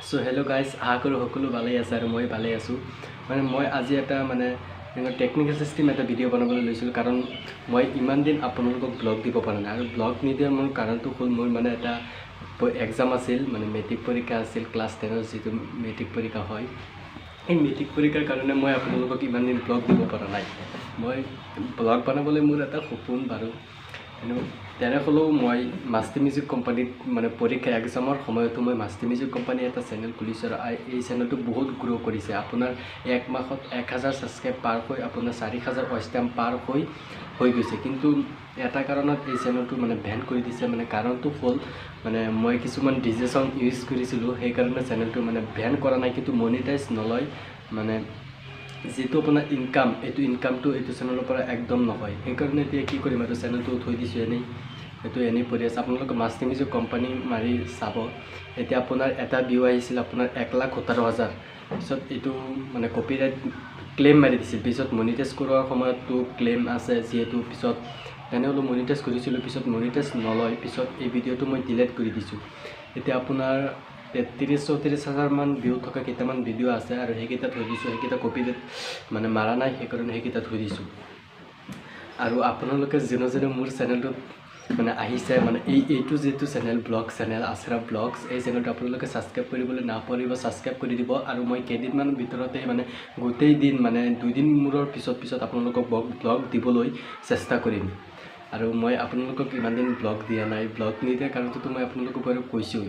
So hello guys, আশা কৰোঁ সকলো ভালেই আছে আৰু মই ভালেই আছোঁ। মানে মই আজি এটা টেকনিকেল সিস্টেম এটা ভিডিঅ' বনাবলৈ লৈছিলোঁ কাৰণ মই ইমান দিন আপোনালোকক ব্লগ দিব পৰা নাই আৰু ব্লগ নিদিয়াৰ মোৰ কাৰণটো হ'ল মোৰ এটা এক্সাম আছিল মেট্ৰিক পৰীক্ষা আছিল ক্লাছ 10ৰ যিটো মেট্ৰিক পৰীক্ষা হয় এই মেট্ৰিক পৰীক্ষাৰ কাৰণে মই আপোনালোকক ইমান দিন ব্লগ দিব পৰা নাই। মই ব্লগ বনাবলৈ মোৰ এটা সপোন বাৰু তেনেহ'লেও মই মাষ্টি মিউজিক কোম্পানীত পৰীক্ষা এক্সামৰ সময়তো মই মাষ্টি মিউজিক কোম্পানী এটা চেনেল খুলিছোঁ আৰু এই চেনেলটো বহুত গ্ৰ' কৰিছে। আপোনাৰ 1 মাহত 1000 ছাবস্ক্ৰাইব পাৰ হৈ আপোনাৰ 4000 ওয়াচ টাইম পাৰ হৈ গৈছে, কিন্তু এটা কাৰণত এই চেনেলটো বেন কৰি দিছে। কাৰণটো হ'ল মই কিছুমান DJ সং ইউজ কৰিছিলোঁ, সেইকাৰণে চেনেলটো বেন কৰা নাই, কিন্তু মনিটাইজ নলয়। যেটো আপোনাৰ ইনকাম এইটো ইনকামটো এইটো চেনেলৰ পৰা একদম নহয়, সেইকাৰণে এতিয়া কি কৰিম আৰু চেনেলটো থৈ দিছোঁ এনেই। এইটো এনেই পৰি আছে। আপোনালোকে মাষ্টি মিউজিক কোম্পানী মাৰি চাব। এতিয়া আপোনাৰ এটা ভিউ আহিছিল আপোনাৰ 1,17,000, পিছত এইটো কপিৰাইট ক্লেইম মাৰি দিছিল। পিছত মনিটাইজ কৰোৱাৰ সময়তো ক্লেইম আছে, যিহেতু পিছত তেনেহ'লে মনিটাইজ কৰিছিলোঁ, পিছত মনিটাইজ নলয়। পিছত এই ভিডিঅ'টো মই ডিলিট কৰি দিছোঁ। এতিয়া আপোনাৰ 33-34 হাজাৰ মান ভিউ থকা কেইটামান ভিডিঅ' আছে আৰু সেইকেইটা থৈ দিছোঁ। সেইকেইটা কপিৰাইট মাৰা নাই, সেইকাৰণে সেইকেইটা থৈ দিছোঁ। আৰু আপোনালোকে যেনে মোৰ চেনেলটোত আহিছে এইটো যিটো চেনেল ব্লগ চেনেল আশ্ৰা ব্লগছ, এই চেনেলটো আপোনালোকে ছাবস্ক্ৰাইব কৰিবলৈ নাপাহৰিব, ছাবস্ক্ৰাইব কৰি দিব। আৰু মই কেইদিনমান ভিতৰতে গোটেই দিন 2 দিন মূৰৰ পিছত আপোনালোকক ব্লগ দিবলৈ চেষ্টা কৰিম। আৰু মই আপোনালোকক ইমান দিন ব্লগ দিয়া নাই, ব্লগ নিদিয়াৰ কাৰণটো মই আপোনালোকক বাৰু কৈছোঁ।